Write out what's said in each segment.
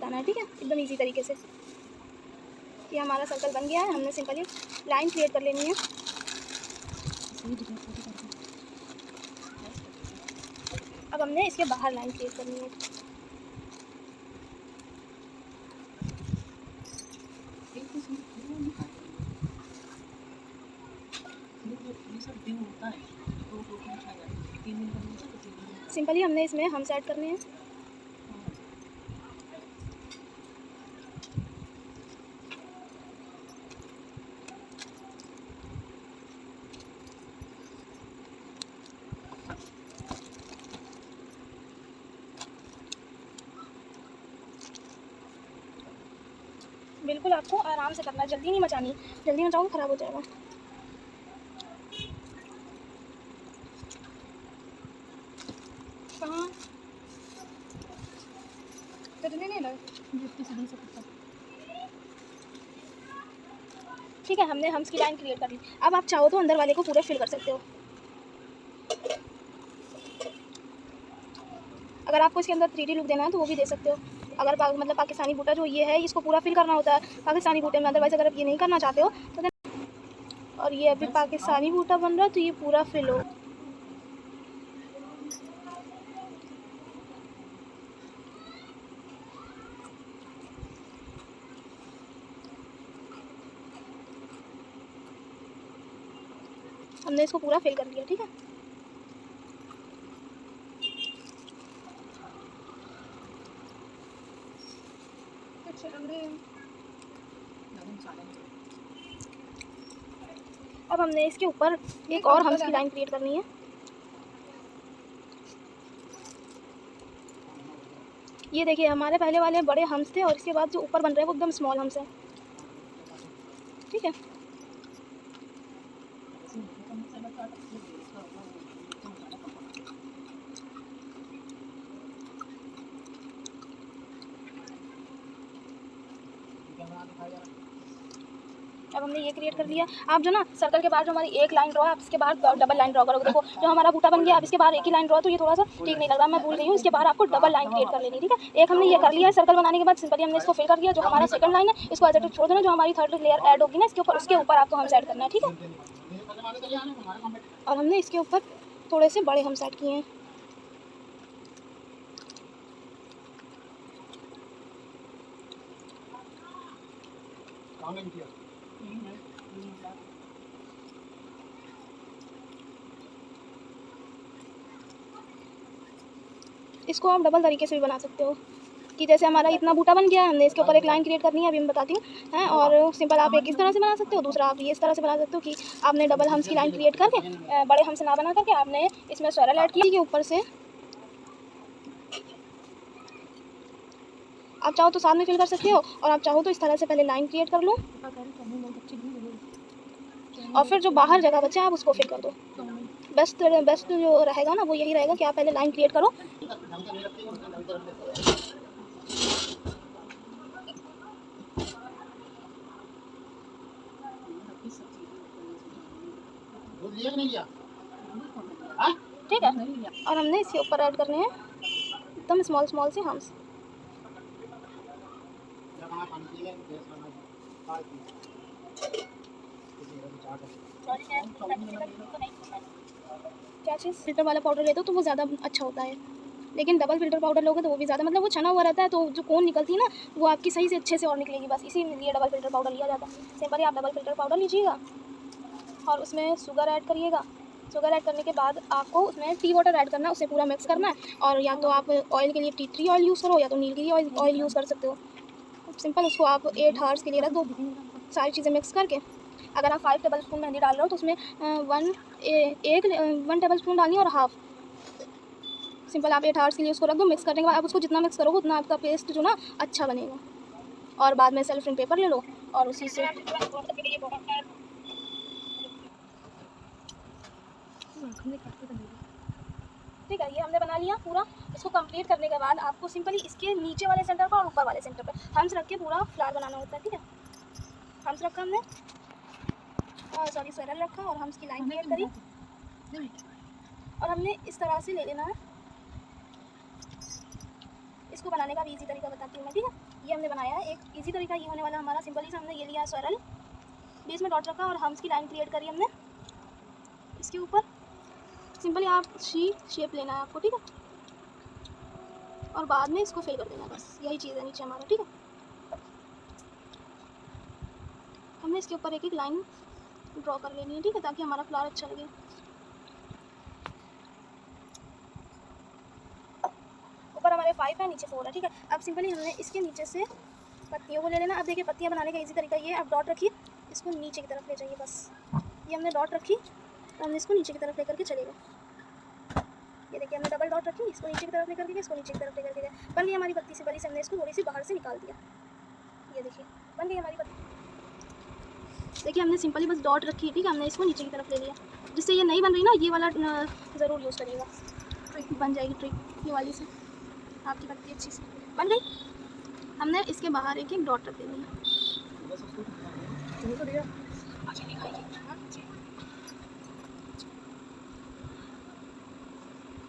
जाना है, ठीक है, एकदम ईजी तरीके से। ये हमारा सर्कल बन गया है, हमने सिंपली लाइन क्रिएट कर लेनी है। अब हमने इसके बाहर लाइन क्रिएट करनी है। सिंपली हमने इसमें हम्स ऐड करने हैं। बिल्कुल आपको आराम से करना है, जल्दी नहीं मचानी, जल्दी मचाओगे ख़राब हो जाएगा। कहाँ नहीं लगे, ठीक है, हमने हम्स की लाइन क्रिएट कर ली। अब आप चाहो तो अंदर वाले को पूरा फिल कर सकते हो। अगर आपको इसके अंदर 3D लुक देना है तो वो भी दे सकते हो। अगर मतलब पाकिस्तानी बूटा जो ये है इसको पूरा फिल करना होता है पाकिस्तानी बूटे में, अदरवाइज़ अगर आप ये नहीं करना चाहते हो तो और ये अभी पाकिस्तानी बूटा बन रहा है तो ये पूरा फिल हो। हमने इसको पूरा फिल कर लिया, ठीक है। अब हमने इसके ऊपर एक और हम्स की लाइन क्रिएट करनी है। ये देखिए हमारे पहले वाले बड़े हम्स थे और इसके बाद जो ऊपर बन रहे हैं वो एकदम स्मॉल हम्स है, ठीक है। अब हमने ये क्रिएट कर लिया। आप जो ना सर्कल के बाहर जो हमारी एक लाइन ड्रॉ है, आप इसके बाहर डबल लाइन ड्रॉ करोगे। देखो जो हमारा बूटा बन गया, अब इसके बाहर एक ही लाइन ड्रॉ, तो ये थोड़ा सा ठीक नहीं लग रहा, मैं भूल गई हूँ। इसके बाहर आपको डबल लाइन क्रिएट कर लेनी, ठीक है। एक हमने ये कर लिया है सर्कल बनाने के बाद, सिंपली हमने इसको फिल कर दिया। जो हमारा सेकंड लाइन है इसको एज इट इज छोड़ देना, जो हमारी थर्ड लेयर ऐड होगी ना इसके ऊपर, उसके ऊपर आपको हम्स ऐड करना है, ठीक है। और हमने इसके ऊपर थोड़े से बड़े हम्स ऐड किए हैं। इसको आप डबल तरीके से भी बना सकते हो कि जैसे हमारा इतना बूटा बन गया है, हमने इसके ऊपर एक लाइन क्रिएट करनी है, अभी मैं बताती हूँ हैं। और सिंपल आप एक इस तरह से बना सकते हो, दूसरा आप ये इस तरह से बना सकते हो कि आपने डबल हम्स की लाइन क्रिएट करके बड़े हम्स ना बना करके आपने इसमें स्वरल ऐड किया के ऊपर से। आप चाहो तो साथ में फिल कर सकते हो और आप चाहो तो इस तरह से पहले लाइन क्रिएट कर लो और फिर जो बाहर जगह बचे आप उसको फिल कर दो। बेस्ट जो रहेगा ना वो यही रहेगा कि आप पहले लाइन क्रिएट करो। ठीक है, और हमने इसके ऊपर ऐड करने हैं एकदम स्मॉल स्मॉल से हम्स। क्या चीज़ फिल्टर वाला पाउडर लेते हो तो वो ज़्यादा अच्छा होता है, लेकिन डबल फिल्टर पाउडर लोगे तो वो भी ज़्यादा, मतलब वो छना हुआ रहता है तो जो कोन निकलती है ना वो आपकी सही से अच्छे से और निकलेगी, बस इसीलिए डबल फिल्टर पाउडर लिया जाता है। सिंपली आप डबल फिल्टर पाउडर लीजिएगा और उसमें शुगर ऐड करिएगा। शुगर ऐड करने के बाद आपको उसमें टी वाटर ऐड करना है, उसे पूरा मिक्स करना है। और या तो आप ऑयल के लिए टी ट्री ऑयल यूज़ करो या तो नीलगिरी ऑयल यूज़ कर सकते हो। सिंपल उसको आप 8 आवर्स के लिए रख दो सारी चीज़ें मिक्स करके। अगर आप 5 टेबल स्पून मेहंदी डाल रहे हो तो उसमें 1 टेबल स्पून डालिए और हाफ। सिंपल आप 8 आवर्स के लिए उसको रख दो। मिक्स करने के बाद आप उसको जितना मिक्स करोगे उतना आपका पेस्ट जो ना अच्छा बनेगा। और बाद में सेल्फ पेपर ले लो और उसी से ठीक है, ये हमने बना लिया पूरा। इसको कंप्लीट करने के बाद आपको सिंपली इसके नीचे वाले सेंटर पर और ऊपर वाले सेंटर पर हम्स रख के पूरा फ्लावर बनाना होता है, ठीक है। हम्स रखा हमने, सॉरी स्वरल रखा और हम्स की लाइन क्रिएट करी और हमने इस तरह से ले लेना है। इसको बनाने का भी इजी तरीका बताती हूँ मैं, ठीक है। ये हमने बनाया है एक इजी तरीका, ये होने वाला हमारा सिंपली से हमने ये लिया स्वरल, बीच में डॉट रखा और हम्स की लाइन क्रिएट करी हमने इसके ऊपर। सिंपली आप शी शेप लेना है आपको, ठीक है, और बाद में इसको फिल कर देना, बस यही चीज़ है नीचे हमारा, ठीक है। हमने इसके ऊपर एक एक लाइन ड्रॉ कर लेनी है, ठीक है, ताकि हमारा फ्लावर अच्छा लगे। ऊपर हमारे 5 है, नीचे 4 है, ठीक है। अब सिंपली हमने इसके नीचे से पत्तियों को ले लेना। अब देखिए पत्तियाँ बनाने का इजी तरीका ये है, अब डॉट रखिए, इसको नीचे की तरफ ले जाइए, बस ये हमने डॉट रखी और हमने इसको नीचे की तरफ लेकर के चलेगा। ये देखिए हमने डबल डॉट रखी, इसको नीचे की तरफ लेकर के, इसको नीचे की तरफ लेकर के बन गई हमारी पत्ती। सिंपली से हमने इसको थोड़ी सी बाहर से निकाल दिया, ये देखिए बन गई हमारी पत्ती। देखिए हमने सिंपली बस डॉट रखी, ठीक है, हमने इसको नीचे की तरफ ले लिया। जिससे ये नहीं बन रही ना, ये वाला ज़रूर यूज़ करिएगा, ट्रिक बन जाएगी, ट्रिक ये वाली से आपकी पत्ती अच्छी से बन गई। हमने इसके बाहर एक एक डॉट रख देनी है।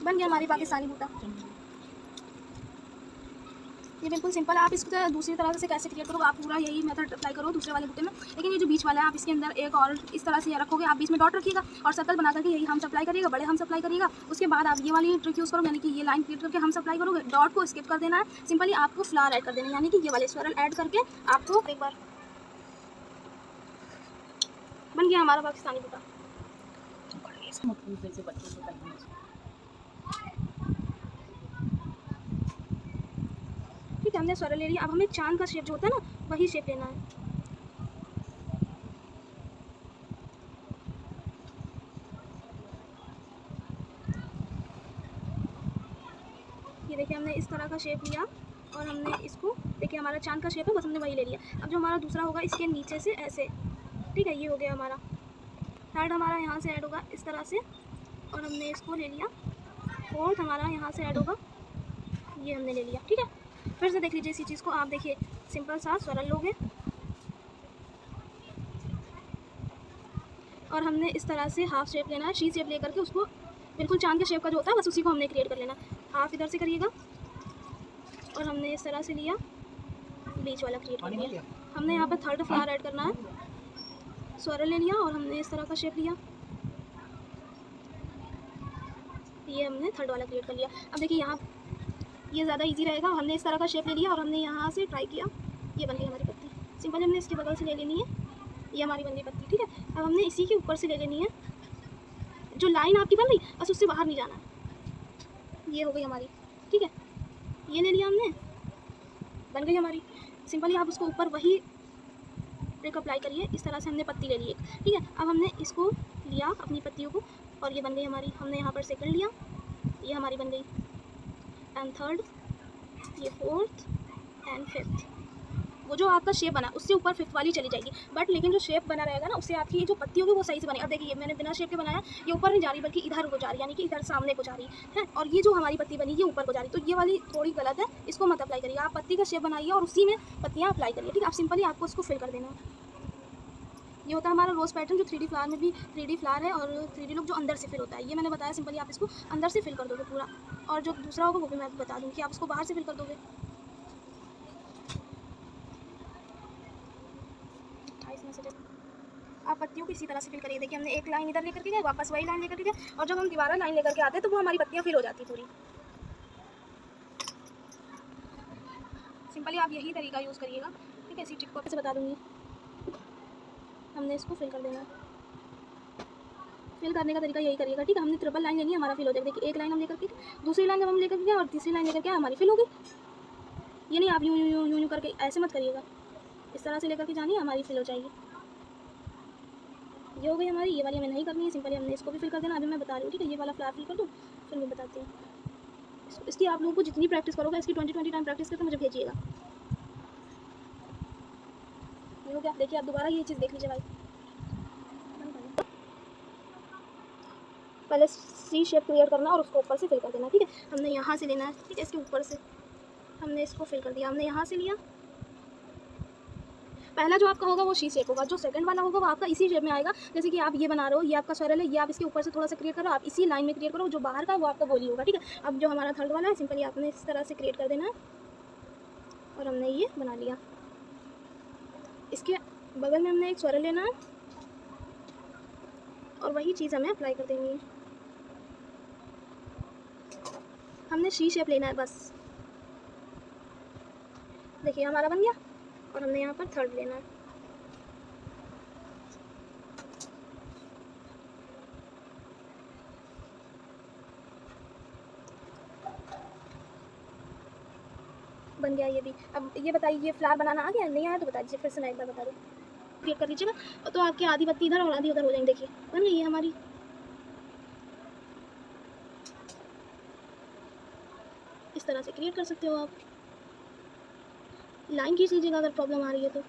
बन गया हमारी पाकिस्तानी बूटा। ये बिल्कुल सिंपल है। आप इसको दूसरी तरह से कैसे क्रिएट करोगे, आप पूरा यही मेथड अप्लाई करो दूसरे वाले बूटे में, लेकिन ये जो बीच वाला है आप इसके अंदर एक और इस तरह से रखोगे, आप बीच में डॉट रखिएगा और सर्कल बना करके यही हम सप्लाई करिएगा, बड़े हम सप्लाई करिएगा। उसके बाद आप ये वाली ट्रिक यूज़ करोगे, यानी कि ये लाइन क्रिएट करके हम सप्लाई करोगे, डॉट को स्किप कर देना है। सिंपली आपको फ्लावर ऐड कर देना है, यानी कि ये वाले स्वरल ऐड करके आपको एक बार बन गया हमारा पाकिस्तानी बूटा। ठीक है, हमने स्वरल ले लिया। अब हमें चांद का शेप जो होता है ना, वही शेप लेना है। ये देखिए हमने इस तरह का शेप लिया और हमने इसको, देखिए हमारा चांद का शेप है, बस हमने वही ले लिया। अब जो हमारा दूसरा होगा इसके नीचे से ऐसे, ठीक है, ये हो गया हमारा। थर्ड हमारा यहाँ से ऐड होगा इस तरह से और हमने इसको ले लिया। फोर्थ हमारा यहाँ से ऐड होगा, ये हमने ले लिया, ठीक है। फिर से देख लीजिए इसी चीज़ को आप, देखिए सिंपल सा स्वरल लोगे और हमने इस तरह से हाफ शेप लेना है, शी शेप लेकर के उसको बिल्कुल चांद के शेप का जो होता है बस उसी को हमने क्रिएट कर लेना। हाफ इधर से करिएगा और हमने इस तरह से लिया, बीच वाला क्रिएट कर लिया। हमने यहाँ पर थर्ड फ्लावर ऐड करना है, स्वरल ले लिया और हमने इस तरह का शेप लिया, ये हमने थर्ड वाला क्रिएट कर लिया। अब देखिए यहाँ ये ज़्यादा इजी रहेगा, हमने इस तरह का शेप ले लिया और हमने यहाँ से ट्राई किया, ये बन गई हमारी पत्ती। सिंपल हमने इसके बगल से ले लेनी है, ये हमारी बन गई पत्ती, ठीक है। अब हमने इसी के ऊपर से ले लेनी है, जो लाइन आपकी बन रही बस उससे बाहर नहीं जाना है, ये हो गई हमारी, ठीक है। ये ले लिया हमने, बन गई हमारी। सिंपली आप उसको ऊपर वही ट्रिक अप्लाई करिए। इस तरह से हमने पत्ती ले ली एक, ठीक है। अब हमने इसको लिया अपनी पत्तियों को और ये बन गई हमारी। हमने यहाँ पर सेकंड लिया, ये हमारी बन गई, एंड थर्ड, ये फोर्थ एंड फिफ्थ। वो जो आपका शेप बना उससे ऊपर फिफ्थ वाली चली जाएगी, बट लेकिन जो शेप बना रहेगा ना उससे आपकी ये जो पत्ती होगी वो सही से बनेगी। अब देखिए मैंने बिना शेप के बनाया, ये ऊपर नहीं जा रही बल्कि इधर को जा रही, यानी कि इधर सामने को जा रही है, और ये जो हमारी पत्ती बनी ये ऊपर को जा रही, तो ये वाली थोड़ी गलत है, इसको मत अप्लाई करिए। आप पत्ती का शेप बनाइए और उसी में पत्तियाँ अप्लाई करिए, ठीक है। आप सिंपली आपको उसको फिल कर देना है। ये होता है हमारा रोज़ पैटर्न, जो 3D फ्लावर में भी 3D फ्लावर है और 3D लुक जो अंदर से फिल होता है, ये मैंने बताया। सिंपली आप इसको अंदर से फिल कर दोगे पूरा, और जो दूसरा होगा वो भी मैं बता दूँगी कि आप उसको बाहर से फिल कर दोगे। आप पत्तियों को इसी तरह से फिल करिए। देखिए हमने एक लाइन इधर लेकर के गए, वापस वही लाइन लेकर के गए, और जब हम दोबारा लाइन लेकर के आते हैं तो वो हमारी पत्तियाँ फिल हो जाती पूरी। सिंपली आप यही तरीका यूज़ करिएगा, ठीक है। इसी ट्रिक को कैसे बता दूँगी। हमने इसको फिल कर देना, फिल करने का तरीका यही करिएगा, ठीक है। हमने ट्रिपल लाइन लेनी है, हमारा फिल हो जाएगा। देखिए एक लाइन हम लेकर के, दूसरी लाइन जब हम लेकर के गए और तीसरी लाइन लेकर के हमारी फिल होगी। ये नहीं आप यूँ यूँ यूँ यूँ करके ऐसे मत करिएगा, इस तरह से लेकर के जानी है, हमारी फिल हो जाएगी। ये हो गई हमारी, ये वाली हमें नहीं करनी है। सिंपली हमने इसको भी फिल कर देना, अभी मैं बता रही हूँ, ठीक है। ये वाला फ्लावर फिल कर दूँ फिर मैं बताती हूँ। इसकी आप लोगों को जितनी प्रैक्टिस करोगे, इसकी 20 टाइम प्रैक्टिस करके मुझे भेजिएगा। ये हो गया। देखिए आप दोबारा ये चीज़ देख लीजिए भाई, पहले सी शेप क्रिएट करना और उसको ऊपर से फिल कर देना, ठीक है। हमने यहाँ से लेना है, ठीक है, इसके ऊपर से हमने इसको फिल कर दिया। हमने यहाँ से लिया, पहला जो आपका होगा वो शी शेप होगा, जो सेकंड वाला होगा वो आपका इसी शेप में आएगा। जैसे कि आप ये बना रहे हो, ये आपका स्वरल है, ये आप इसके ऊपर से थोड़ा सा क्रिएट करो, आप इसी लाइन में क्रिएट करो, जो बाहर का वो आपका गोली होगा, ठीक है। अब जो हमारा थर्ड वाला है, सिंपली आपने इस तरह से क्रिएट कर देना है, और हमने ये बना लिया। इसके बगल में हमने एक स्वरल लेना है और वही चीज़ हमें अप्लाई कर देनी है। हमने सी शेप लेना है बस। देखिए हमारा बन गया और हमने यहाँ पर थर्ड लेना है। बन गया ये भी। अब ये बताइए ये फ्लावर बनाना आ गया, नहीं आया तो बता दीजिए, फिर से मैं एक बार बता दूँ। क्लिक कर लीजिएगा तो आपकी आधी बत्ती इधर और आधी उधर हो जाएंगी। देखिए बन गई है हमारी। इस तरह से क्रिएट कर सकते हो आप। लाइन खींच लीजिएगा अगर प्रॉब्लम आ रही है तो।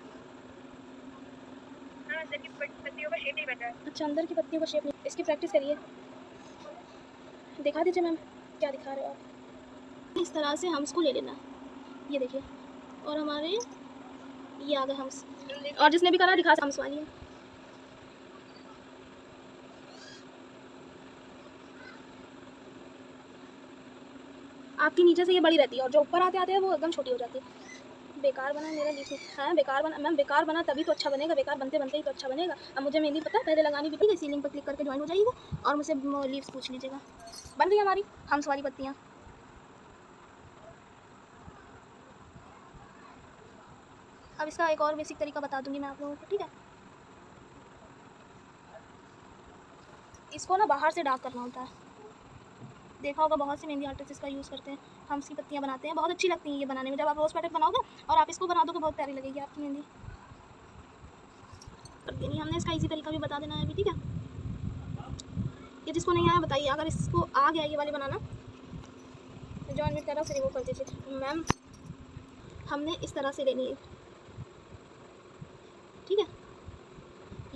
अंदर की पत्तियों का शेप नहीं बन रहा है। अच्छा, अंदर की पत्तियों का शेप नहीं। इसकी प्रैक्टिस करिए। दिखा दीजिए मैम क्या दिखा रहे हो आप। इस तरह से हम्स को ले लेना, ये देखिए, और हमारे ये आ गए हम्स। और जिसने भी करा दिखा हम्स वाली है। आपकी नीचे से ये बड़ी रहती है और जो ऊपर आते आते हैं वो एकदम छोटी हो जाती है। बेकार बना मेरा लीफ है, बेकार बना मैम, बेकार बना तभी तो अच्छा बनेगा, बेकार बनते बनते ही तो अच्छा बनेगा। अब मुझे मेहंदी पता है पहले लगानी भी थी। सीलिंग पर क्लिक करके ज्वाइन हो जाइएगा और मुझसे लीव्स पूछ लीजिएगा। बन गई हमारी हम्स वाली पत्तियाँ। अब इसका एक और बेसिक तरीका बता दूंगी मैं आप लोगों को, ठीक है। इसको ना बाहर से डार्क करना होता है। देखा होगा बहुत से मेहंदी आर्टिस्ट इसका यूज़ करते हैं, हम्स की पत्तियाँ बनाते हैं, बहुत अच्छी लगती हैं ये बनाने में। जब आप रोज़ पेटल बनाओगे और आप इसको बना दोगे बहुत प्यारी लगेगी आपकी मेहंदी। कर देनी हमने। इसका इजी तरीका भी बता देना है अभी, ठीक है। ये जिसको नहीं आया बताइए, अगर इसको आ गया ये वाली बनाना तो जॉइन विद करो, फिर रिमूव कर दीजिए। मैम हमने इस तरह से लेनी है, ठीक है।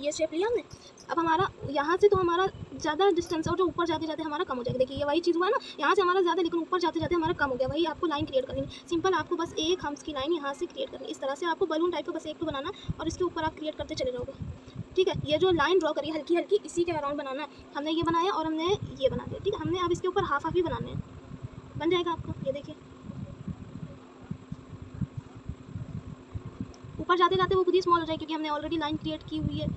ये शेप लिया हमने। अब हमारा यहाँ से तो हमारा ज़्यादा डिस्टेंस और जो ऊपर जाते जाते हमारा कम हो जाएगा। देखिए ये वही चीज़ हुआ ना, यहाँ से हमारा ज़्यादा लेकिन ऊपर जाते जाते हमारा कम हो गया। वही आपको लाइन क्रिएट करनी है सिंपल। आपको बस एक हम्स की लाइन यहाँ से क्रिएट करनी है। इस तरह से आपको बलून टाइप का बस एक तो बनाना और इसके ऊपर आप क्रिएट करते चले जाओगे, ठीक है। ये जो लाइन ड्रॉ करिए हल्की हल्की, इसी के अराउंड बनाना है। हमने ये बनाया और हमने ये बना दिया, ठीक है। हमने अब इसके ऊपर हाफ हाफ ही बनाने हैं, बन जाएगा आपको। ये देखिए ऊपर जाते जाते वो खुद ही स्मॉल हो जाएगी क्योंकि हमने ऑलरेडी लाइन क्रिएट की हुई है।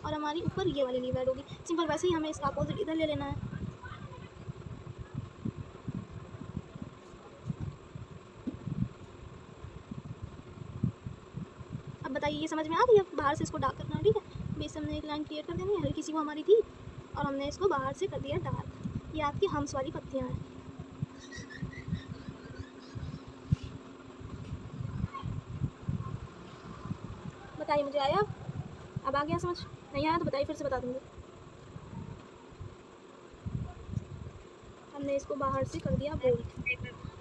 और हमारी ऊपर ये वाली लीव ऐड होगी। सिंपल वैसे ही हमें इसका अपोजिट इधर ले लेना है। अब बताइए ये समझ में आ गई। अब बाहर से इसको डार्क करना है, ठीक है। बेस हमने एक लाइन क्रिएट कर देनी है, हल्की सी वो हमारी थी और हमने इसको बाहर से कर दिया डार्क। ये आपकी हम्स वाली पत्तियाँ हैं। बताइए मुझे आया? अब आ गया समझ? नहीं आया तो बताइए, फिर से बता दूँगी। हमने इसको बाहर से कर दिया बोल्ड।